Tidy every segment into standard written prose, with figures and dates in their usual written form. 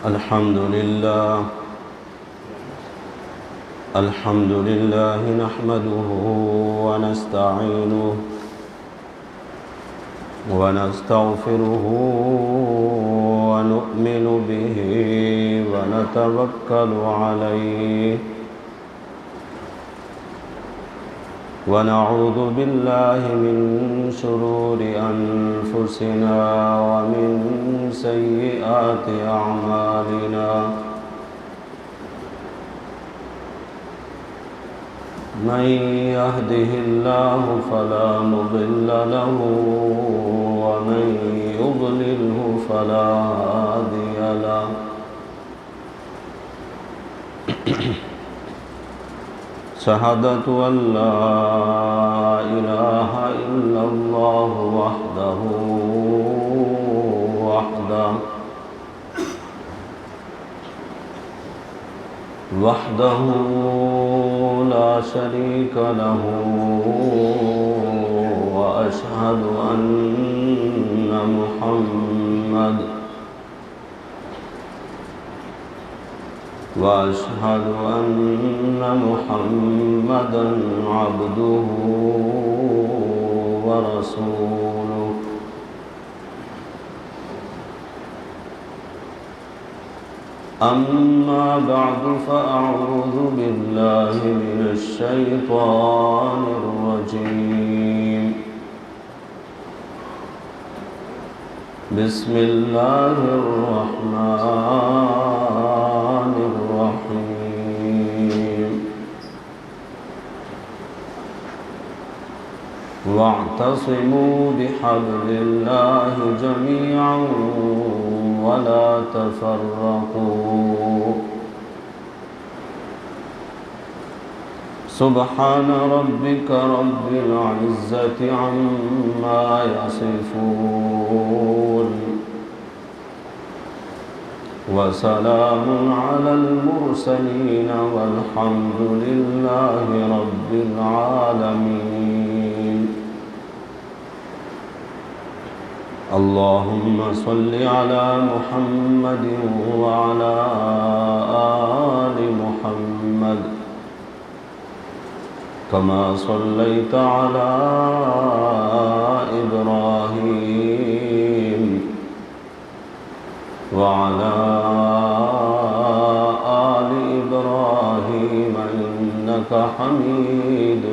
الحمد لله نحمده ونستعينه ونستغفره ونؤمن به ونتوكل عليه ونعوذ بالله من شرور أنفسنا ومن سيئات أعمالنا من يهده الله فلا مضل له ومن يضلله فلا هادي له شهادة أن لا إله إلا الله وحده لا شريك له وأشهد أن محمدا عبده ورسوله أما بعد فأعوذ بالله من الشيطان الرجيم بسم الله الرحمن الرحيم واعتصموا بحبل الله جميعا ولا تفرقوا سبحان ربك رب العزة عما يصفون وسلام على المرسلين والحمد لله رب العالمين اللهم صل على محمد وعلى آل محمد كما صليت على إبراهيم وعلى آل إبراهيم إنك حميد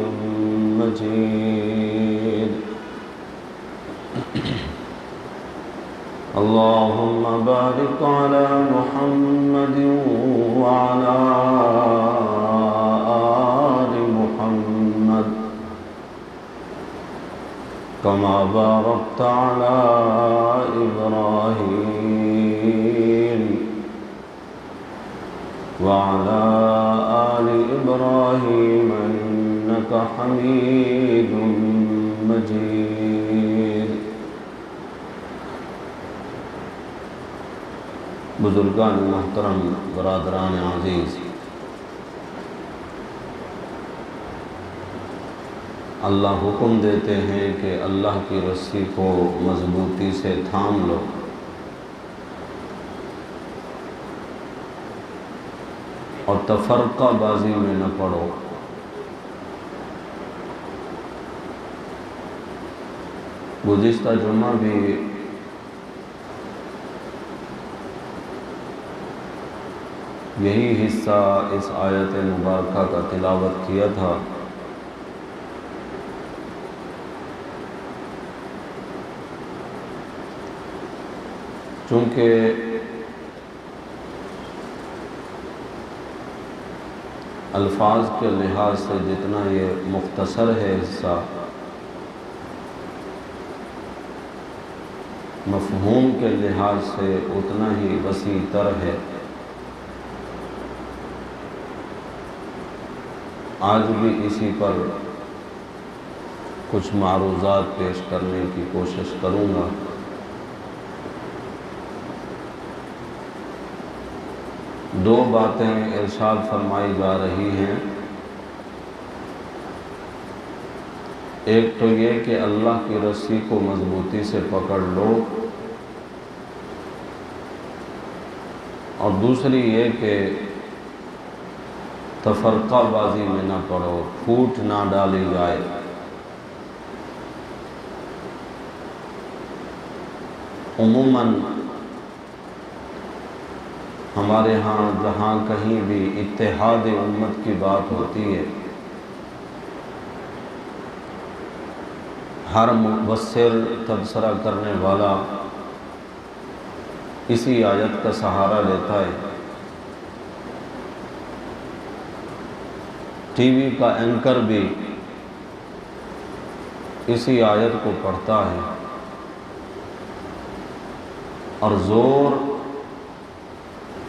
مجيد اللهم بارك على محمد وعلى آل محمد كما باركت على إبراهيم وعلى آل إبراهيم إنك حميد مجيد بزرگان محترم، برادران عزیز، اللہ حکم دیتے ہیں کہ اللہ کی رسی کو مضبوطی سے تھام لو اور تفرقہ بازی میں نہ پڑو۔ گزشتہ جمعہ بھی یہی حصہ اس آیت مبارکہ کا تلاوت کیا تھا۔ چونکہ الفاظ کے لحاظ سے جتنا یہ مختصر ہے حصہ، مفہوم کے لحاظ سے اتنا ہی وسیع تر ہے۔ آج بھی اسی پر کچھ معروضات پیش کرنے کی کوشش کروں گا۔ دو باتیں ارشاد فرمائی جا رہی ہیں۔ ایک تو یہ کہ اللہ کی رسی کو مضبوطی سے پکڑ لو، اور دوسری یہ کہ تفرقہ بازی میں نہ پڑو، پھوٹ نہ ڈالی جائے۔ عموماً ہمارے ہاں جہاں کہیں بھی اتحاد امت کی بات ہوتی ہے، ہر مبصر تبصرہ کرنے والا اسی آیت کا سہارا لیتا ہے، ٹی وی کا اینکر بھی اسی آیت کو پڑھتا ہے، اور زور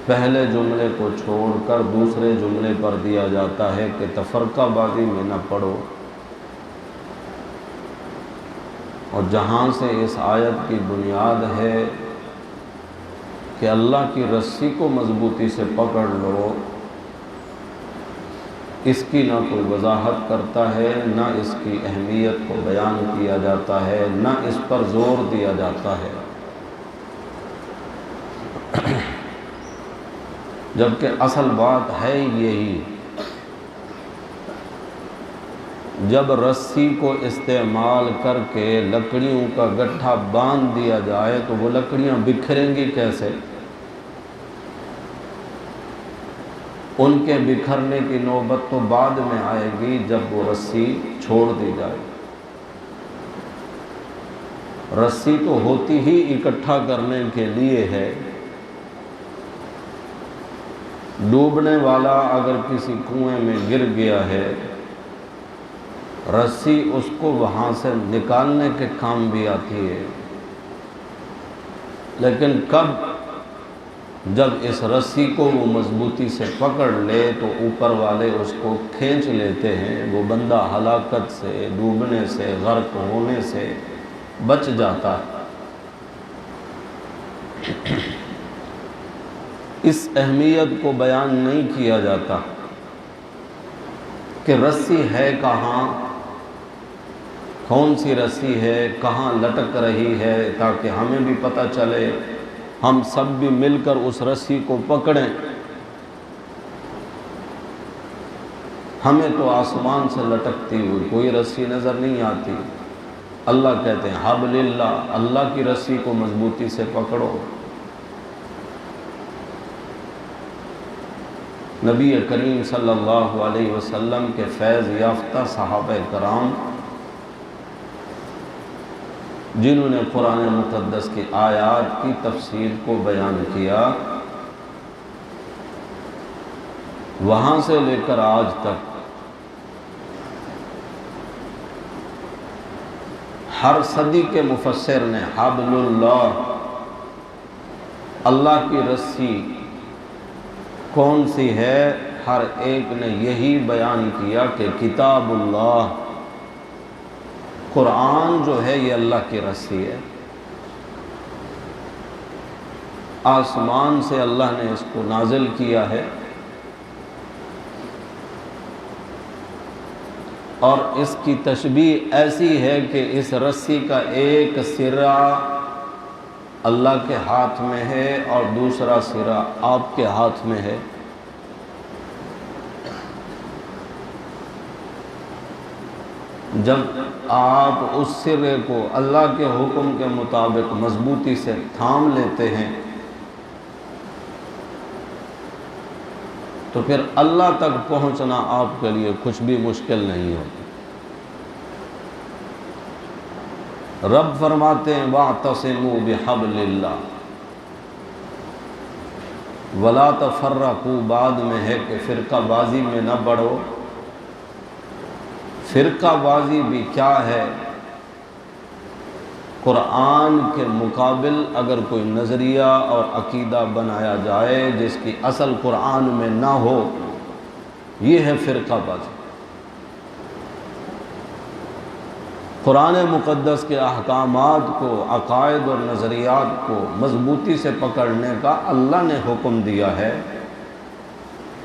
پہلے جملے کو چھوڑ کر دوسرے جملے پر دیا جاتا ہے کہ تفرقہ بازی میں نہ پڑو۔ اور جہاں سے اس آیت کی بنیاد ہے کہ اللہ کی رسی کو مضبوطی سے پکڑ لو، اس کی نہ کوئی وضاحت کرتا ہے، نہ اس کی اہمیت کو بیان کیا جاتا ہے، نہ اس پر زور دیا جاتا ہے، جبکہ اصل بات ہے یہی۔ جب رسی کو استعمال کر کے لکڑیوں کا گٹھا باندھ دیا جائے تو وہ لکڑیاں بکھریں گی کیسے؟ ان کے بکھرنے کی نوبت تو بعد میں آئے گی جب وہ رسی چھوڑ دی جائے۔ رسی تو ہوتی ہی اکٹھا کرنے کے لیے ہے۔ ڈوبنے والا اگر کسی کنویں میں گر گیا ہے، رسی اس کو وہاں سے نکالنے کے کام بھی آتی ہے، لیکن کب؟ جب اس رسی کو وہ مضبوطی سے پکڑ لے تو اوپر والے اس کو کھینچ لیتے ہیں، وہ بندہ ہلاکت سے، ڈوبنے سے، غرق ہونے سے بچ جاتا ہے۔ اس اہمیت کو بیان نہیں کیا جاتا کہ رسی ہے کہاں، کون سی رسی ہے، کہاں لٹک رہی ہے، تاکہ ہمیں بھی پتہ چلے، ہم سب بھی مل کر اس رسی کو پکڑیں۔ ہمیں تو آسمان سے لٹکتی ہوئی کوئی رسی نظر نہیں آتی۔ اللہ کہتے ہیں حبل اللہ، اللہ کی رسی کو مضبوطی سے پکڑو۔ نبی کریم صلی اللہ علیہ وسلم کے فیض یافتہ صحابہ کرام جنہوں نے قرآن مقدس کی آیات کی تفسیر کو بیان کیا، وہاں سے لے کر آج تک ہر صدی کے مفسر نے حبل اللہ، اللہ کی رسی کون سی ہے، ہر ایک نے یہی بیان کیا کہ کتاب اللہ، قرآن جو ہے یہ اللہ کی رسی ہے۔ آسمان سے اللہ نے اس کو نازل کیا ہے، اور اس کی تشبیہ ایسی ہے کہ اس رسی کا ایک سرا اللہ کے ہاتھ میں ہے اور دوسرا سرا آپ کے ہاتھ میں ہے۔ جب آپ اس سرے کو اللہ کے حکم کے مطابق مضبوطی سے تھام لیتے ہیں تو پھر اللہ تک پہنچنا آپ کے لیے کچھ بھی مشکل نہیں ہوتا۔ رب فرماتے ہیں وَاعْتَصِمُوا بِحَبْلِ اللَّهِ وَلَا تَفَرَّقُوا، بعد میں ہے کہ فرقہ بازی میں نہ بڑھو۔ فرقہ بازی بھی کیا ہے؟ قرآن کے مقابل اگر کوئی نظریہ اور عقیدہ بنایا جائے جس کی اصل قرآن میں نہ ہو، یہ ہے فرقہ بازی۔ قرآن مقدس کے احکامات کو، عقائد اور نظریات کو مضبوطی سے پکڑنے کا اللہ نے حکم دیا ہے،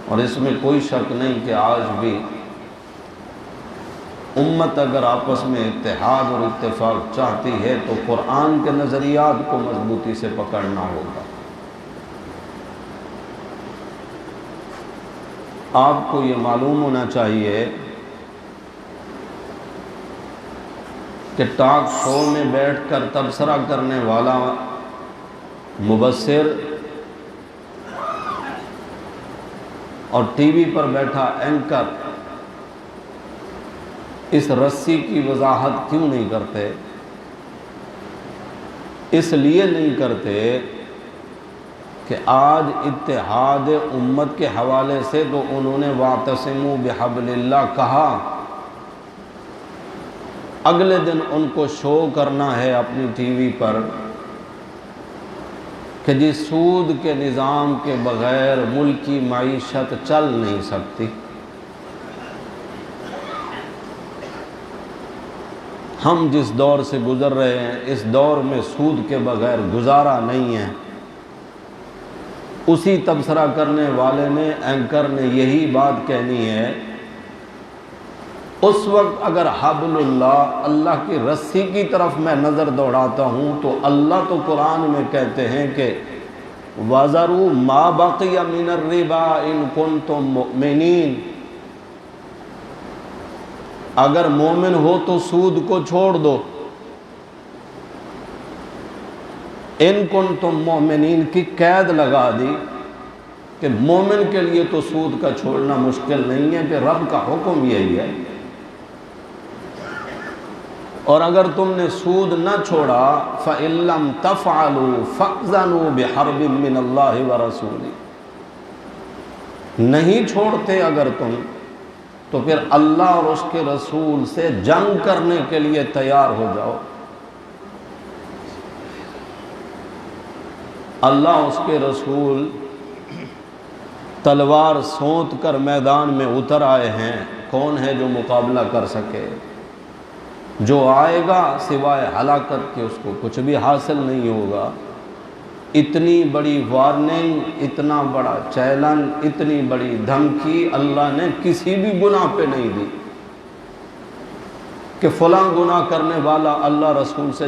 اور اس میں کوئی شک نہیں کہ آج بھی امت اگر آپس میں اتحاد اور اتفاق چاہتی ہے تو قرآن کے نظریات کو مضبوطی سے پکڑنا ہوگا۔ آپ کو یہ معلوم ہونا چاہیے کہ ٹاک شو میں بیٹھ کر تبصرہ کرنے والا مبصر اور ٹی وی پر بیٹھا اینکر اس رسی کی وضاحت کیوں نہیں کرتے؟ اس لیے نہیں کرتے کہ آج اتحاد امت کے حوالے سے تو انہوں نے واعتصموا بحبل اللہ کہا، اگلے دن ان کو شو کرنا ہے اپنی ٹی وی پر کہ جی سود کے نظام کے بغیر ملکی معیشت چل نہیں سکتی۔ ہم جس دور سے گزر رہے ہیں اس دور میں سود کے بغیر گزارا نہیں ہے۔ اسی تبصرہ کرنے والے نے، اینکر نے یہی بات کہنی ہے۔ اس وقت اگر حبل اللہ، اللہ کی رسی کی طرف میں نظر دوڑاتا ہوں تو اللہ تو قرآن میں کہتے ہیں کہ وَذَرُوا مَا بَقِيَ مِنَ الرِّبَا إِن كُنتُم مُؤْمِنِينَ، اگر مومن ہو تو سود کو چھوڑ دو۔ ان کنتم مؤمنین کی قید لگا دی کہ مومن کے لیے تو سود کا چھوڑنا مشکل نہیں ہے، کہ رب کا حکم یہی ہے۔ اور اگر تم نے سود نہ چھوڑا فَإِن لَّمْ تَفْعَلُوا فَأْذَنُوا بِحَرْبٍ مِّنَ اللَّهِ وَرَسُولِهِ، نہیں چھوڑتے اگر تم تو پھر اللہ اور اس کے رسول سے جنگ کرنے کے لیے تیار ہو جاؤ۔ اللہ اس کے رسول تلوار سونت کر میدان میں اتر آئے ہیں، کون ہے جو مقابلہ کر سکے؟ جو آئے گا سوائے ہلاکت کے اس کو کچھ بھی حاصل نہیں ہوگا۔ اتنی بڑی وارننگ، اتنا بڑا چیلنج، اتنی بڑی دھمکی اللہ نے کسی بھی گناہ پہ نہیں دی کہ فلاں گناہ کرنے والا اللہ رسول سے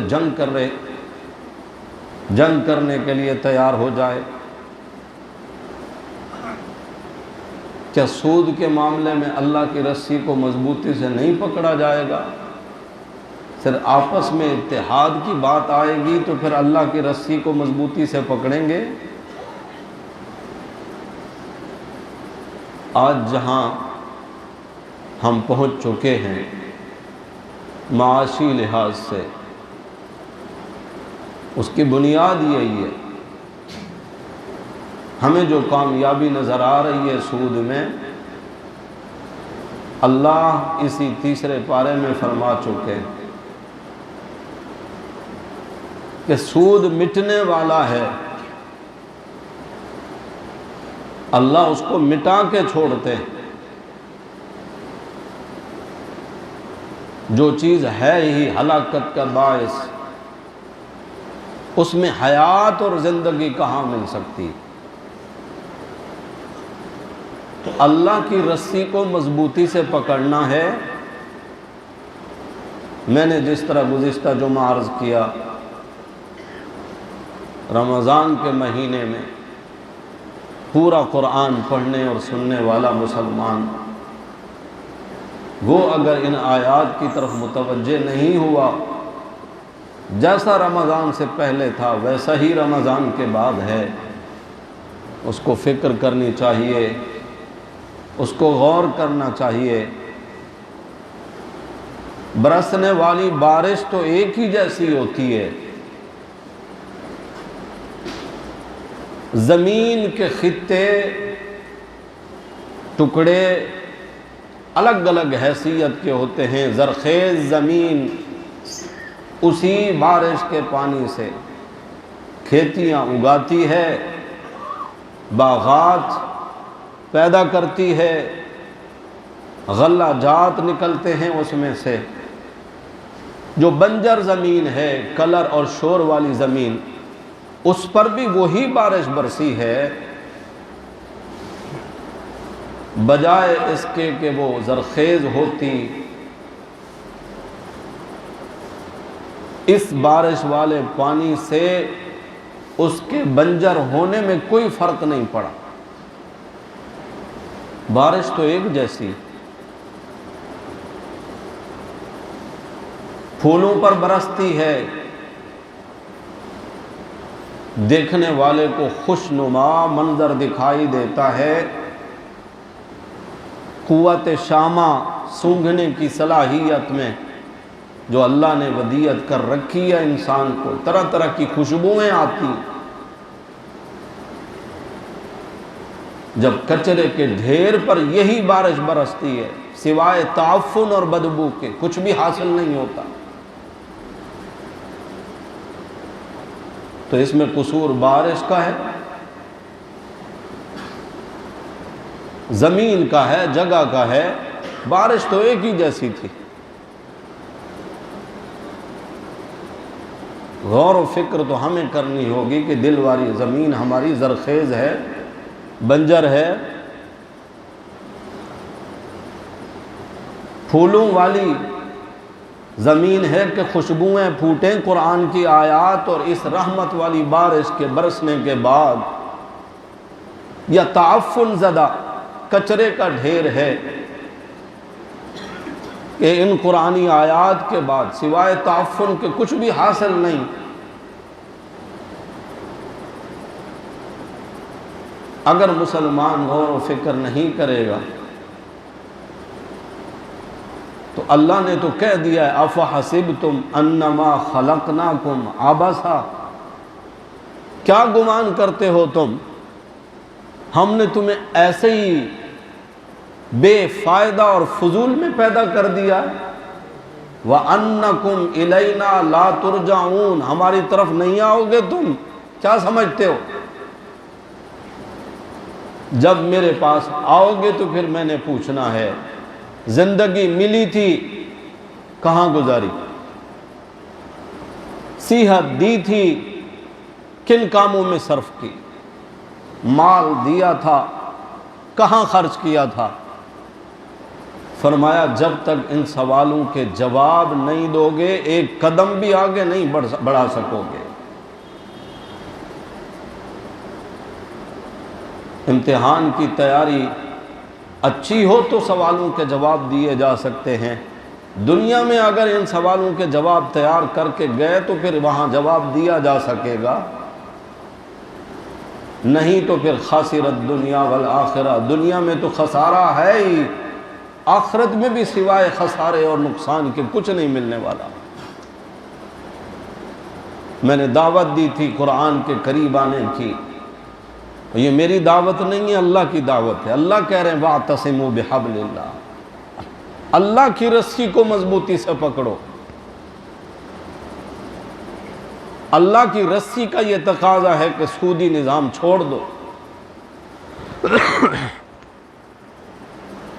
جنگ کرنے کے لیے تیار ہو جائے۔ کیا سود کے معاملے میں اللہ کی رسی کو مضبوطی سے نہیں پکڑا جائے گا؟ صرف آپس میں اتحاد کی بات آئے گی تو پھر اللہ کی رسی کو مضبوطی سے پکڑیں گے۔ آج جہاں ہم پہنچ چکے ہیں معاشی لحاظ سے، اس کی بنیاد یہی ہے۔ ہمیں جو کامیابی نظر آ رہی ہے سود میں، اللہ اسی تیسرے پارے میں فرما چکے ہیں کہ سود مٹنے والا ہے، اللہ اس کو مٹا کے چھوڑتے ہیں۔ جو چیز ہے ہی ہلاکت کا باعث، اس میں حیات اور زندگی کہاں مل سکتی؟ تو اللہ کی رسی کو مضبوطی سے پکڑنا ہے۔ میں نے جس طرح گزشتہ جمعہ عرض کیا، رمضان کے مہینے میں پورا قرآن پڑھنے اور سننے والا مسلمان وہ اگر ان آیات کی طرف متوجہ نہیں ہوا، جیسا رمضان سے پہلے تھا ویسا ہی رمضان کے بعد ہے، اس کو فکر کرنی چاہیے، اس کو غور کرنا چاہیے۔ برسنے والی بارش تو ایک ہی جیسی ہوتی ہے، زمین کے خطے ٹکڑے الگ الگ حیثیت کے ہوتے ہیں۔ زرخیز زمین اسی بارش کے پانی سے کھیتیاں اگاتی ہے، باغات پیدا کرتی ہے، غلہ جات نکلتے ہیں اس میں سے۔ جو بنجر زمین ہے، کلر اور شور والی زمین، اس پر بھی وہی بارش برسی ہے، بجائے اس کے کہ وہ زرخیز ہوتی۔ اس بارش والے پانی سے اس کے بنجر ہونے میں کوئی فرق نہیں پڑا، بارش تو ایک جیسی، پھولوں پر برستی ہے، دیکھنے والے کو خوش نما منظر دکھائی دیتا ہے، قوت شامہ سونگھنے کی صلاحیت میں جو اللہ نے ودیعت کر رکھی ہے انسان کو، طرح طرح کی خوشبوئیں آتی ہیں۔ جب کچرے کے ڈھیر پر یہی بارش برستی ہے، سوائے تعفن اور بدبو کے کچھ بھی حاصل نہیں ہوتا، تو اس میں قصور بارش کا ہے، زمین کا ہے، جگہ کا ہے۔ بارش تو ایک ہی جیسی تھی۔ غور و فکر تو ہمیں کرنی ہوگی کہ دل والی زمین ہماری زرخیز ہے، بنجر ہے، پھولوں والی زمین ہے کہ خوشبوئیں پھوٹیں قرآن کی آیات اور اس رحمت والی بارش کے برسنے کے بعد، یا تعفن زدہ کچرے کا ڈھیر ہے کہ ان قرآنی آیات کے بعد سوائے تعفن کے کچھ بھی حاصل نہیں۔ اگر مسلمان غور و فکر نہیں کرے گا تو اللہ نے تو کہہ دیا ہے افحسبتم انما خلقناکم عبثا، کیا گمان کرتے ہو تم ہم نے تمہیں ایسے ہی بے فائدہ اور فضول میں پیدا کر دیا وَأَنَّكُمْ إِلَيْنَا لَا تُرْجَعُونَ، ہماری طرف نہیں آؤ گے تم، کیا سمجھتے ہو؟ جب میرے پاس آؤ گے تو پھر میں نے پوچھنا ہے زندگی ملی تھی کہاں گزاری، صحت دی تھی کن کاموں میں صرف کی، مال دیا تھا کہاں خرچ کیا تھا۔ فرمایا جب تک ان سوالوں کے جواب نہیں دو گے ایک قدم بھی آگے نہیں بڑھا سکو گے۔ امتحان کی تیاری اچھی ہو تو سوالوں کے جواب دیے جا سکتے ہیں، دنیا میں اگر ان سوالوں کے جواب تیار کر کے گئے تو پھر وہاں جواب دیا جا سکے گا، نہیں تو پھر خاسرت دنیا والآخرہ، دنیا میں تو خسارہ ہے ہی، آخرت میں بھی سوائے خسارے اور نقصان کے کچھ نہیں ملنے والا۔ میں نے دعوت دی تھی قرآن کے قریب آنے کی، یہ میری دعوت نہیں ہے، اللہ کی دعوت ہے۔ اللہ کہہ رہے ہیں وَاعْتَصِمُوا بِحَبْلِ اللَّهِ، اللہ کی رسی کو مضبوطی سے پکڑو۔ اللہ کی رسی کا یہ تقاضا ہے کہ سودی نظام چھوڑ دو۔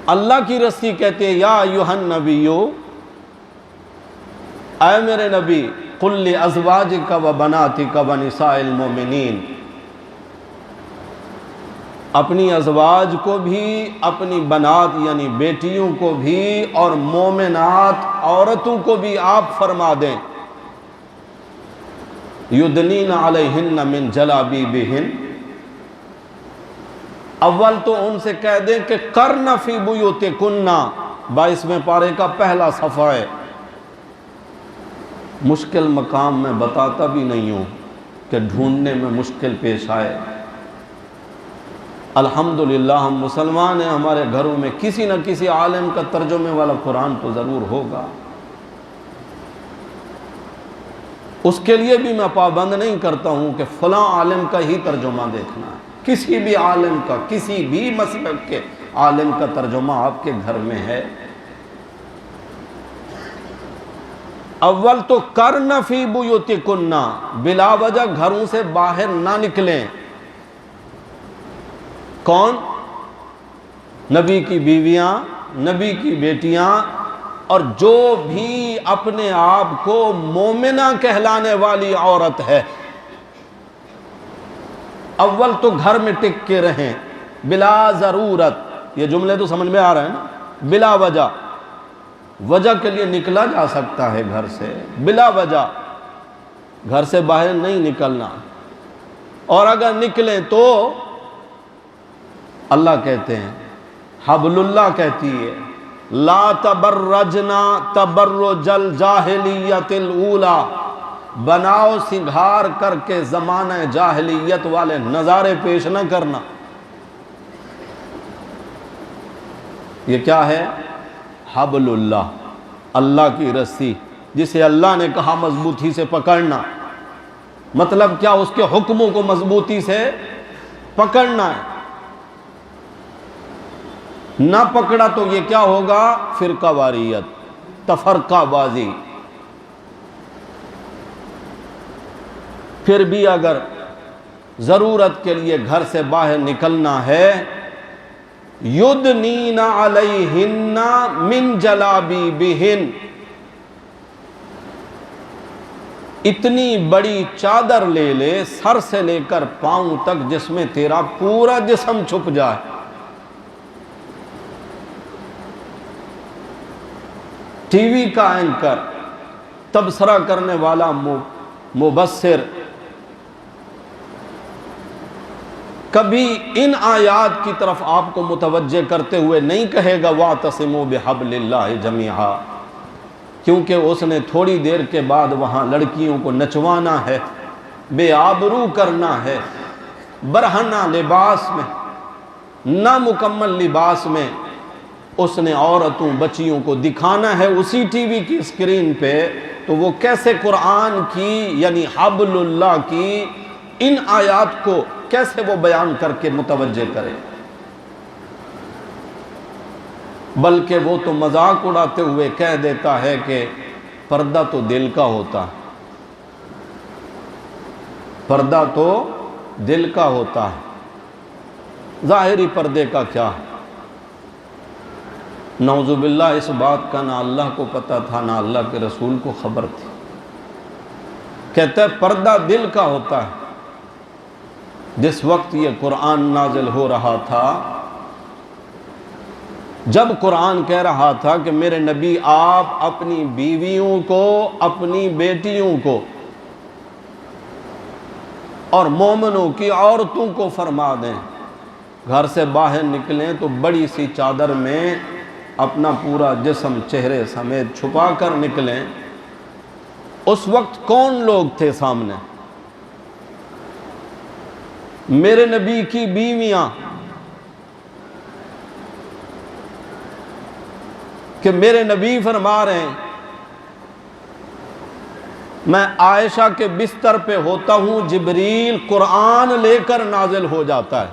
اللہ کی رسی کہتے ہیں یا ایھا النبیو، اے میرے نبی، قل لازواجک وبناتک ونساء المؤمنین، اپنی ازواج کو بھی، اپنی بنات یعنی بیٹیوں کو بھی، اور مومنات عورتوں کو بھی آپ فرما دیں یدنین علیہن من جلابیبہن، اول تو ان سے کہہ دیں کہ کرن فی بیوتکن، 22ویں پارے کا پہلا صفحہ ہے۔ مشکل مقام میں بتاتا بھی نہیں ہوں کہ ڈھونڈنے میں مشکل پیش آئے۔ الحمدللہ ہم مسلمان ہیں، ہمارے گھروں میں کسی نہ کسی عالم کا ترجمے والا قرآن تو ضرور ہوگا۔ اس کے لیے بھی میں پابند نہیں کرتا ہوں کہ فلاں عالم کا ہی ترجمہ دیکھنا ہے، کسی بھی عالم کا، کسی بھی مسلک کے عالم کا ترجمہ آپ کے گھر میں ہے۔ اول تو کرن فی بیوتکن، بلا وجہ گھروں سے باہر نہ نکلیں۔ کون؟ نبی کی بیویاں، نبی کی بیٹیاں، اور جو بھی اپنے آپ کو مومنہ کہلانے والی عورت ہے، اول تو گھر میں ٹک کے رہیں بلا ضرورت۔ یہ جملے تو سمجھ میں آ رہے ہیں نا، بلا وجہ، وجہ کے لیے نکلا جا سکتا ہے گھر سے، بلا وجہ گھر سے باہر نہیں نکلنا، اور اگر نکلیں تو اللہ کہتے ہیں حبل اللہ کہتی ہے لا تبرجنا تبرج الجاہلیت الاولی، بناؤ سنگھار کر کے زمانہ جاہلیت والے نظارے پیش نہ کرنا۔ یہ کیا ہے؟ حبل اللہ، اللہ کی رسی، جسے اللہ نے کہا مضبوطی سے پکڑنا۔ مطلب کیا؟ اس کے حکموں کو مضبوطی سے پکڑنا ہے، نہ پکڑا تو یہ کیا ہوگا؟ فرقہ واریت، تفرقہ بازی۔ پھر بھی اگر ضرورت کے لیے گھر سے باہر نکلنا ہے، یدنین علیہن من جلابیبہن، اتنی بڑی چادر لے لے سر سے لے کر پاؤں تک جس میں تیرا پورا جسم چھپ جائے۔ ٹی وی کا اینکر، تبصرہ کرنے والا مبصر کبھی ان آیات کی طرف آپ کو متوجہ کرتے ہوئے نہیں کہے گا وَاعْتَصِمُوا بِحَبْلِ اللَّهِ جَمِيعًا، کیونکہ اس نے تھوڑی دیر کے بعد وہاں لڑکیوں کو نچوانا ہے، بے آبرو کرنا ہے، برہنہ لباس میں، نامکمل لباس میں اس نے عورتوں بچیوں کو دکھانا ہے اسی ٹی وی کی اسکرین پہ۔ تو وہ کیسے قرآن کی یعنی حبل اللہ کی ان آیات کو کیسے وہ بیان کر کے متوجہ کرے؟ بلکہ وہ تو مذاق اڑاتے ہوئے کہہ دیتا ہے کہ پردہ تو دل کا ہوتا ہے، پردہ تو دل کا ہوتا ہے، ظاہری پردے کا کیا ہے؟ نعوذ باللہ اس بات کا نہ اللہ کو پتہ تھا نہ اللہ کے رسول کو خبر تھی۔ کہتا ہے پردہ دل کا ہوتا ہے۔ جس وقت یہ قرآن نازل ہو رہا تھا، جب قرآن کہہ رہا تھا کہ میرے نبی آپ اپنی بیویوں کو، اپنی بیٹیوں کو اور مومنوں کی عورتوں کو فرما دیں گھر سے باہر نکلیں تو بڑی سی چادر میں اپنا پورا جسم چہرے سمیت چھپا کر نکلیں، اس وقت کون لوگ تھے سامنے؟ میرے نبی کی بیویاں، کہ میرے نبی فرما رہے ہیں میں عائشہ کے بستر پہ ہوتا ہوں، جبریل قرآن لے کر نازل ہو جاتا ہے۔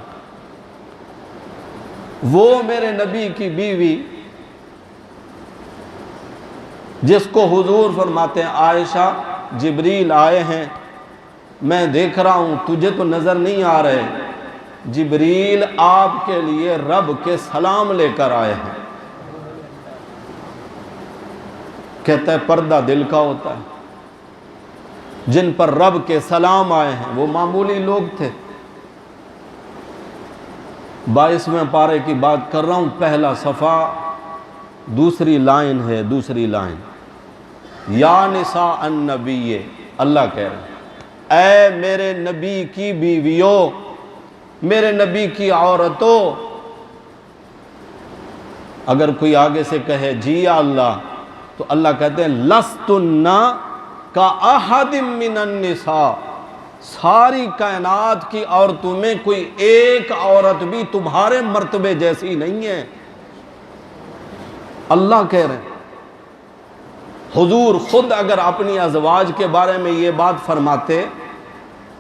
وہ میرے نبی کی بیوی جس کو حضور فرماتے ہیں عائشہ جبریل آئے ہیں، میں دیکھ رہا ہوں تجھے تو نظر نہیں آ رہے، جبریل آپ کے لیے رب کے سلام لے کر آئے ہیں۔ کہتا ہے پردہ دل کا ہوتا ہے۔ جن پر رب کے سلام آئے ہیں وہ معمولی لوگ تھے۔ 22ویں پارے کی بات کر رہا ہوں، پہلا صفحہ، دوسری لائن ہے، دوسری لائن، یا نساء النبی، اللہ کہہ رہے ہیں اے میرے نبی کی بیویوں، میرے نبی کی عورتوں۔ اگر کوئی آگے سے کہے جی یا اللہ، تو اللہ کہتے ہیں لستن کا احد من النساء، ساری کائنات کی عورتوں میں کوئی ایک عورت بھی تمہارے مرتبے جیسی نہیں ہے، اللہ کہہ رہے ہیں۔ حضور خود اگر اپنی ازواج کے بارے میں یہ بات فرماتے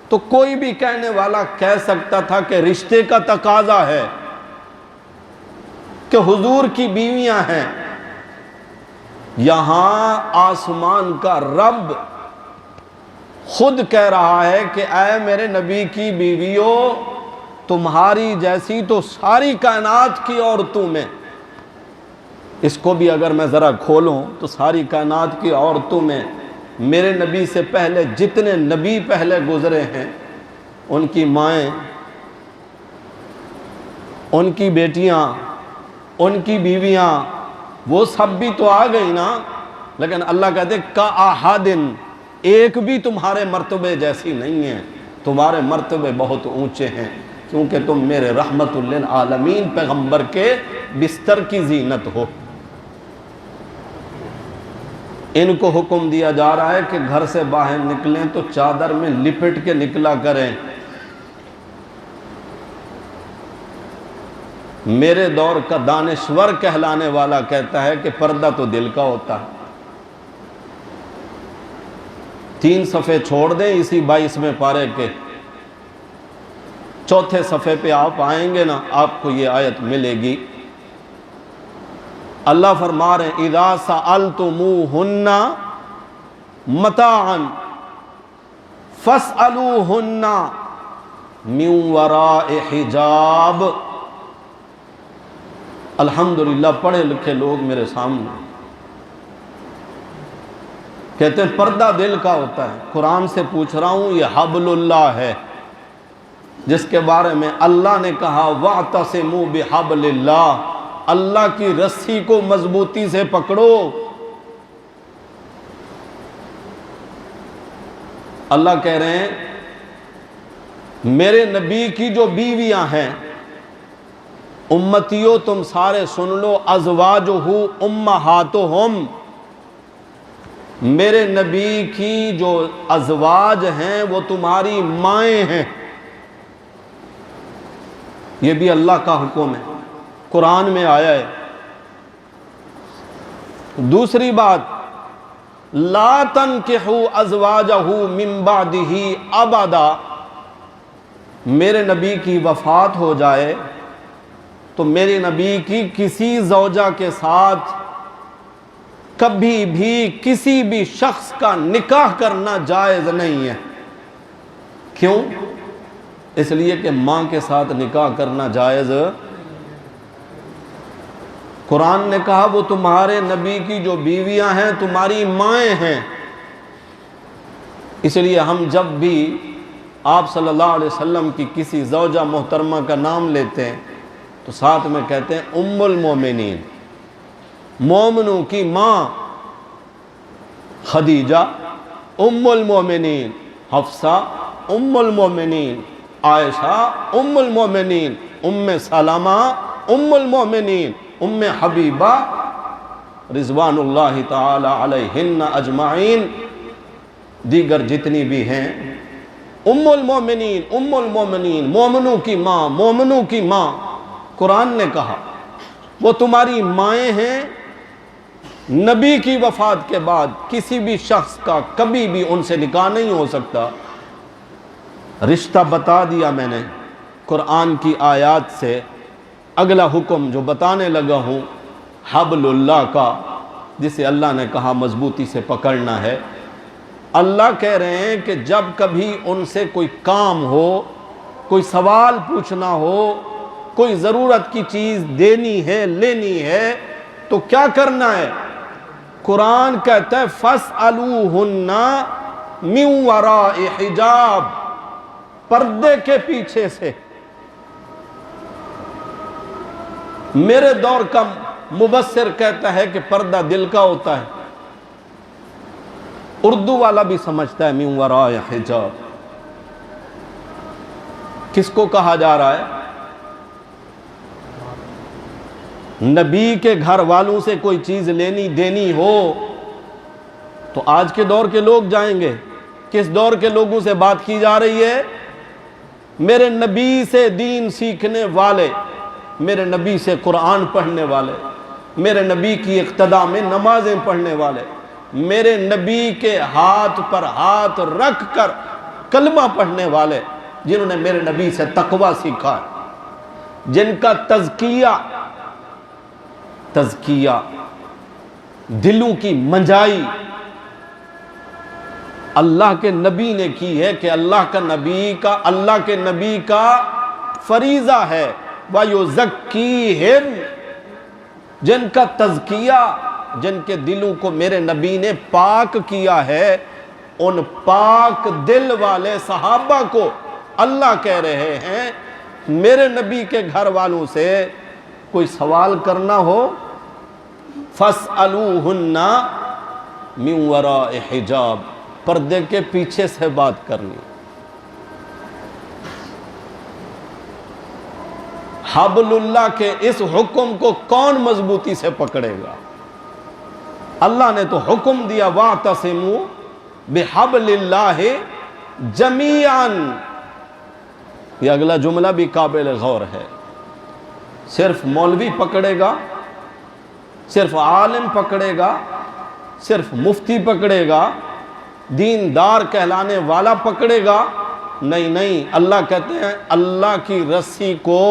تو کوئی بھی کہنے والا کہہ سکتا تھا کہ رشتے کا تقاضا ہے کہ حضور کی بیویاں ہیں۔ یہاں آسمان کا رب خود کہہ رہا ہے کہ اے میرے نبی کی بیویوں، تمہاری جیسی تو ساری کائنات کی عورتوں میں، اس کو بھی اگر میں ذرا کھولوں تو ساری کائنات کی عورتوں میں میرے نبی سے پہلے جتنے نبی پہلے گزرے ہیں، ان کی مائیں، ان کی بیٹیاں، ان کی بیویاں، وہ سب بھی تو آ گئی نا، لیکن اللہ کہتے کا احدن، ایک بھی تمہارے مرتبے جیسی نہیں ہے، تمہارے مرتبے بہت اونچے ہیں۔ کیونکہ تم میرے رحمت للعالمین پیغمبر کے بستر کی زینت ہو۔ ان کو حکم دیا جا رہا ہے کہ گھر سے باہر نکلیں تو چادر میں لپٹ کے نکلا کریں۔ میرے دور کا دانشور کہلانے والا کہتا ہے کہ پردہ تو دل کا ہوتا ہے۔ 3 صفحے چھوڑ دیں اسی 22ویں پارے کے، چوتھے صفحے پہ آپ آئیں گے نا، آپ کو یہ آیت ملے گی۔ اللہ فرما رہے ہیں اذا سألتموہن متاعا فاسألوہن من وراء حجاب۔ الحمدللہ پڑھے لکھے لوگ میرے سامنے کہتے ہیں پردہ دل کا ہوتا ہے۔ قرآن سے پوچھ رہا ہوں، یہ حبل اللہ ہے جس کے بارے میں اللہ نے کہا وَاعْتَصِمُوا بِحَبْلِ اللَّهِ، اللہ کی رسی کو مضبوطی سے پکڑو۔ اللہ کہہ رہے ہیں میرے نبی کی جو بیویاں ہیں، امتیوں تم سارے سن لو، ازواجہ امہاتہم، میرے نبی کی جو ازواج ہیں وہ تمہاری مائیں ہیں۔ یہ بھی اللہ کا حکم ہے، قرآن میں آیا ہے۔ دوسری بات لا تنکحوا ازواجہ من بعدہ ابدا، میرے نبی کی وفات ہو جائے تو میرے نبی کی کسی زوجہ کے ساتھ کبھی بھی کسی بھی شخص کا نکاح کرنا جائز نہیں ہے۔ کیوں؟ اس لیے کہ ماں کے ساتھ نکاح کرنا جائز، قرآن نے کہا وہ تمہارے نبی کی جو بیویاں ہیں تمہاری مائیں ہیں۔ اس لیے ہم جب بھی آپ صلی اللہ علیہ وسلم کی کسی زوجہ محترمہ کا نام لیتے ہیں تو ساتھ میں کہتے ہیں ام المومنین، مومنوں کی ماں خدیجہ ام المومنین، حفصہ ام المومنین، عائشہ ام المومنین، ام سلمہ ام المومنین، ام حبیبہ رضوان اللہ تعالی علیہن اجمعین، دیگر جتنی بھی ہیں ام المومنین، ام المومنین، مومنوں کی ماں، مومنوں کی ماں۔ قرآن نے کہا وہ تمہاری مائیں ہیں۔ نبی کی وفات کے بعد کسی بھی شخص کا کبھی بھی ان سے نکاح نہیں ہو سکتا۔ رشتہ بتا دیا میں نے قرآن کی آیات سے۔ اگلا حکم جو بتانے لگا ہوں حبل اللہ کا، جسے اللہ نے کہا مضبوطی سے پکڑنا ہے۔ اللہ کہہ رہے ہیں کہ جب کبھی ان سے کوئی کام ہو، کوئی سوال پوچھنا ہو، کوئی ضرورت کی چیز دینی ہے، لینی ہے، تو کیا کرنا ہے؟ قرآن کہتا ہے فَاسْأَلُوهُنَّ مِن وَرَاءِ حِجَاب، پردے کے پیچھے سے۔ میرے دور کا مبصر کہتا ہے کہ پردہ دل کا ہوتا ہے، اردو والا بھی سمجھتا ہے من وراء حجاب۔ کس کو کہا جا رہا ہے؟ نبی کے گھر والوں سے کوئی چیز لینی دینی ہو تو آج کے دور کے لوگ جائیں گے۔ کس دور کے لوگوں سے بات کی جا رہی ہے؟ میرے نبی سے دین سیکھنے والے، میرے نبی سے قرآن پڑھنے والے، میرے نبی کی اقتداء میں نمازیں پڑھنے والے، میرے نبی کے ہاتھ پر ہاتھ رکھ کر کلمہ پڑھنے والے، جنہوں نے میرے نبی سے تقوی سیکھا ہے، جن کا تزکیہ دلوں کی منجائی اللہ کے نبی نے کی ہے کہ اللہ کے نبی کا فریضہ ہے وَيُزَكِّيهِمْ، جن کا تزکیہ، جن کے دلوں کو میرے نبی نے پاک کیا ہے، ان پاک دل والے صحابہ کو اللہ کہہ رہے ہیں میرے نبی کے گھر والوں سے کوئی سوال کرنا ہو فَاسْأَلُوهُنَّ مِن وَرَاءِ حِجَاب، پردے کے پیچھے سے بات کرنی۔ حبل اللہ کے اس حکم کو کون مضبوطی سے پکڑے گا؟ اللہ نے تو حکم دیا وَاعْتَصِمُوا بِحَبْلِ اللَّهِ جَمِيعًا. یہ اگلا جملہ بھی قابل غور ہے. صرف مولوی پکڑے گا، صرف عالم پکڑے گا، صرف مفتی پکڑے گا، دیندار کہلانے والا پکڑے گا؟ نہیں نہیں، اللہ کہتے ہیں اللہ کی رسی کو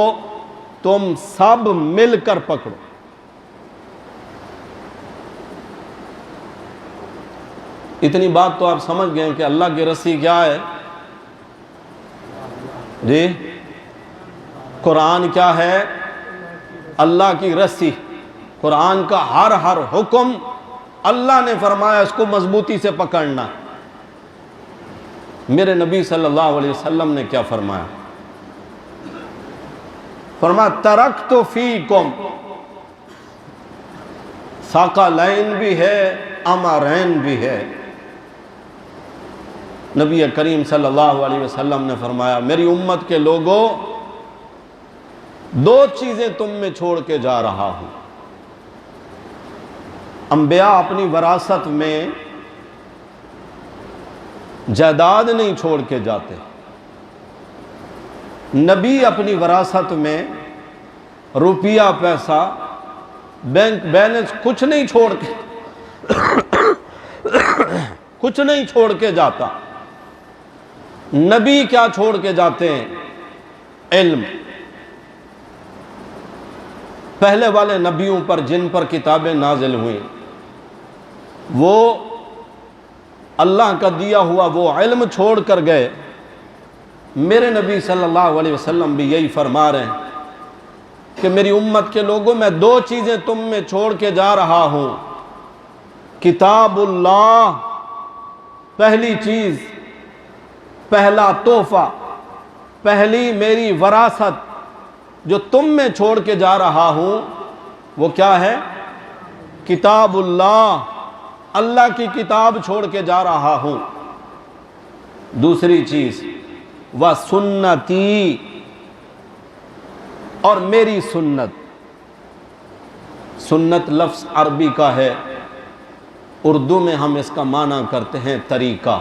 تم سب مل کر پکڑو. اتنی بات تو آپ سمجھ گئے کہ اللہ کی رسی کیا ہے جی؟ قرآن کیا ہے؟ اللہ کی رسی. قرآن کا ہر حکم اللہ نے فرمایا اس کو مضبوطی سے پکڑنا. میرے نبی صلی اللہ علیہ وسلم نے کیا فرمایا؟ فرمایا ترکت فیکم، ثقلین بھی ہے امرین بھی ہے. نبی کریم صلی اللہ علیہ وسلم نے فرمایا میری امت کے لوگوں، دو چیزیں تم میں چھوڑ کے جا رہا ہوں. انبیاء اپنی وراثت میں جائیداد نہیں چھوڑ کے جاتے. نبی اپنی وراثت میں روپیہ پیسہ بینک بیلنس کچھ نہیں چھوڑ کے کچھ نہیں چھوڑ کے جاتا. نبی کیا چھوڑ کے جاتے ہیں؟ علم. پہلے والے نبیوں پر جن پر کتابیں نازل ہوئیں وہ اللہ کا دیا ہوا وہ علم چھوڑ کر گئے. میرے نبی صلی اللہ علیہ وسلم بھی یہی فرما رہے ہیں کہ میری امت کے لوگوں میں دو چیزیں تم میں چھوڑ کے جا رہا ہوں. کتاب اللہ، پہلی چیز، پہلا تحفہ، پہلی میری وراثت جو تم میں چھوڑ کے جا رہا ہوں وہ کیا ہے؟ کتاب اللہ. اللہ کی کتاب چھوڑ کے جا رہا ہوں. دوسری چیز وَسُنَّتِي، اور میری سنت. سنت لفظ عربی کا ہے، اردو میں ہم اس کا معنی کرتے ہیں طریقہ.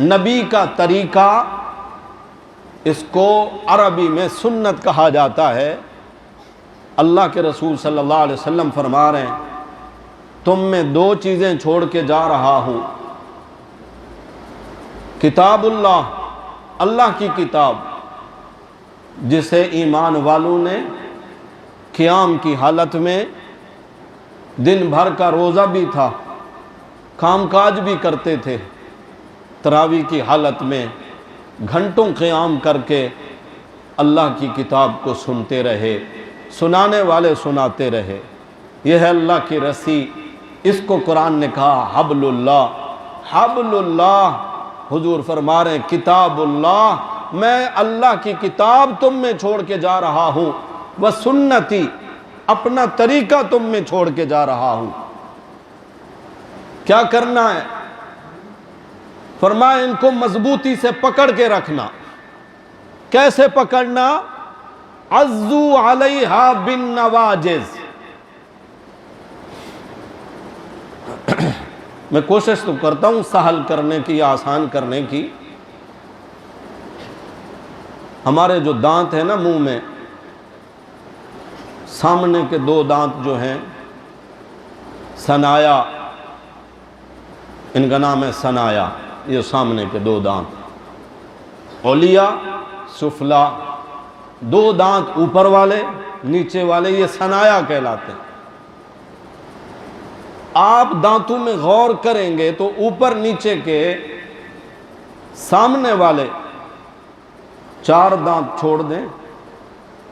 نبی کا طریقہ، اس کو عربی میں سنت کہا جاتا ہے. اللہ کے رسول صلی اللہ علیہ وسلم فرما رہے ہیں تم میں دو چیزیں چھوڑ کے جا رہا ہوں. کتاب اللہ، اللہ کی کتاب جسے ایمان والوں نے قیام کی حالت میں دن بھر کا روزہ بھی تھا، کام کاج بھی کرتے تھے، تراویح کی حالت میں گھنٹوں قیام کر کے اللہ کی کتاب کو سنتے رہے، سنانے والے سناتے رہے. یہ ہے اللہ کی رسی. اس کو قرآن نے کہا حبل اللہ. حبل اللہ، حضور فرما رہے ہیں کتاب اللہ، میں اللہ کی کتاب تم میں چھوڑ کے جا رہا ہوں. وسنتی، اپنا طریقہ تم میں چھوڑ کے جا رہا ہوں. کیا کرنا ہے؟ فرمایا ان کو مضبوطی سے پکڑ کے رکھنا. کیسے پکڑنا؟ عضو علیہا بالنواجذ. میں کوشش تو کرتا ہوں سہل کرنے کی یا آسان کرنے کی. ہمارے جو دانت ہیں نا منہ میں، سامنے کے دو دانت جو ہیں ثنایا، ان کا نام ہے ثنایا. یہ سامنے کے دو دانت، علیا سفلا، دو دانت اوپر والے نیچے والے، یہ ثنایا کہلاتے ہیں. آپ دانتوں میں غور کریں گے تو اوپر نیچے کے سامنے والے 4 دانت چھوڑ دیں،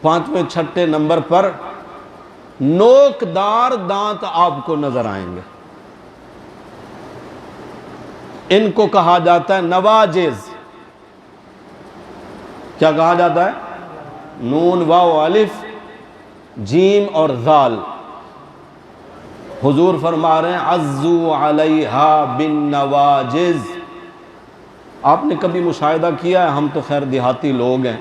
5ویں 6 نمبر پر نوکدار دانت آپ کو نظر آئیں گے. ان کو کہا جاتا ہے نواجذ. کیا کہا جاتا ہے؟ نون واو الف جیم اور ذال. حضور فرما رہے ہیں عضو علیہا بالنواجذ. آپ نے کبھی مشاہدہ کیا ہے؟ ہم تو خیر دیہاتی لوگ ہیں،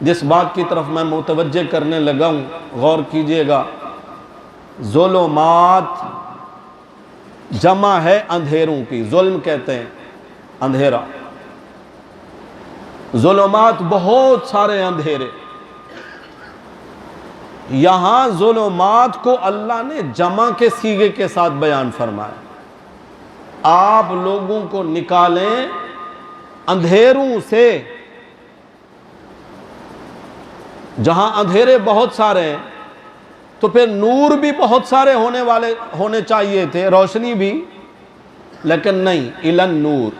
جس بات کی طرف میں متوجہ کرنے لگا ہوں غور کیجئے گا، ظلمات جمع ہے اندھیروں کی، ظلم کہتے ہیں اندھیرا، ظلمات بہت سارے اندھیرے، یہاں ظلمات کو اللہ نے جمع کے صیغے کے ساتھ بیان فرمایا، آپ لوگوں کو نکالیں اندھیروں سے، جہاں اندھیرے بہت سارے ہیں تو پھر نور بھی بہت سارے ہونے چاہیے تھے، روشنی بھی، لیکن نہیں، الن نور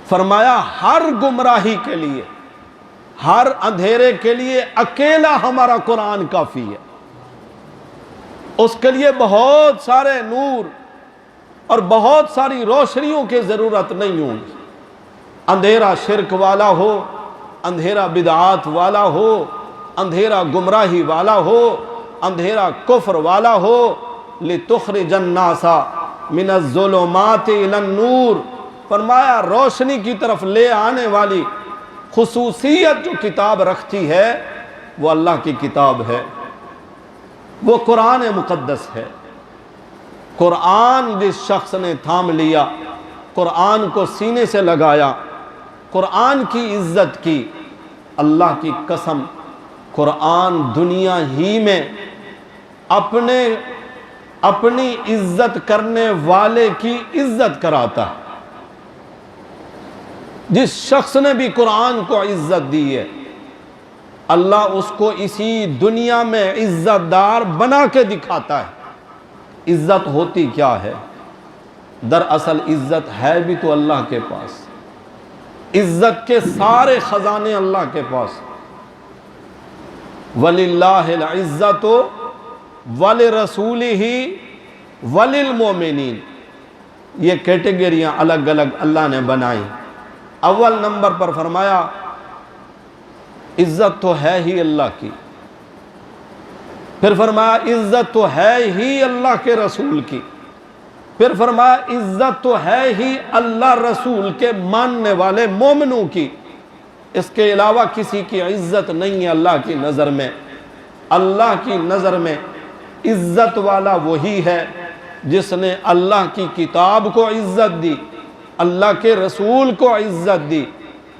فرمایا ہر گمراہی کے لیے، ہر اندھیرے کے لیے اکیلا ہمارا قرآن کافی ہے، اس کے لیے بہت سارے نور اور بہت ساری روشنیوں کی ضرورت نہیں ہوگی، اندھیرا شرک والا ہو، اندھیرا بدعات والا ہو، اندھیرا گمراہی والا ہو، اندھیرا کفر والا ہو، لِتُخْرِجَ النَّاسَ مِنَ الظُّلُمَاتِ إِلَى النُّورِ، فرمایا روشنی کی طرف لے آنے والی خصوصیت جو کتاب رکھتی ہے وہ اللہ کی کتاب ہے، وہ قرآن مقدس ہے۔ قرآن جس شخص نے تھام لیا، قرآن کو سینے سے لگایا، قرآن کی عزت کی، اللہ کی قسم قرآن دنیا ہی میں اپنی عزت کرنے والے کی عزت کراتا ہے۔ جس شخص نے بھی قرآن کو عزت دی ہے، اللہ اس کو اسی دنیا میں عزت دار بنا کے دکھاتا ہے۔ عزت ہوتی کیا ہے؟ دراصل عزت ہے بھی تو اللہ کے پاس، عزت کے سارے خزانے اللہ کے پاس۔ وَلِلَّهِ الْعِزَّةُ وَلِرَسُولِهِ وَلِلْمُؤْمِنِينَ، یہ کیٹیگریاں الگ الگ اللہ نے بنائی۔ اول نمبر پر فرمایا عزت تو ہے ہی اللہ کی، پھر فرمایا عزت تو ہے ہی اللہ کے رسول کی، پھر فرمایا عزت تو ہے ہی اللہ رسول کے ماننے والے مومنوں کی، اس کے علاوہ کسی کی عزت نہیں ہے اللہ کی نظر میں۔ اللہ کی نظر میں عزت والا وہی ہے جس نے اللہ کی کتاب کو عزت دی، اللہ کے رسول کو عزت دی،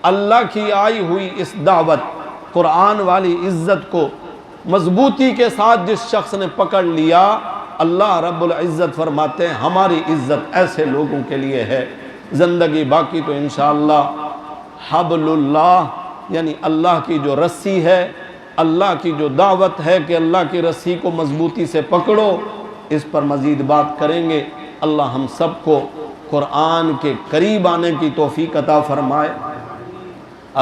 اللہ کی آئی ہوئی اس دعوت قرآن والی عزت کو مضبوطی کے ساتھ جس شخص نے پکڑ لیا، اللہ رب العزت فرماتے ہیں ہماری عزت ایسے لوگوں کے لیے ہے۔ زندگی باقی تو انشاءاللہ حبل اللہ، یعنی اللہ کی جو رسی ہے، اللہ کی جو دعوت ہے کہ اللہ کی رسی کو مضبوطی سے پکڑو، اس پر مزید بات کریں گے۔ اللہ ہم سب کو قرآن کے قریب آنے کی توفیق عطا فرمائے،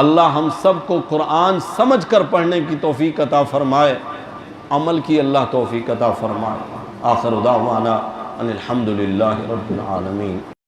اللہ ہم سب کو قرآن سمجھ کر پڑھنے کی توفیق عطا فرمائے، عمل کی اللہ توفیق عطا فرمائے۔ آخر دعوانا ان الحمدللہ رب العالمین۔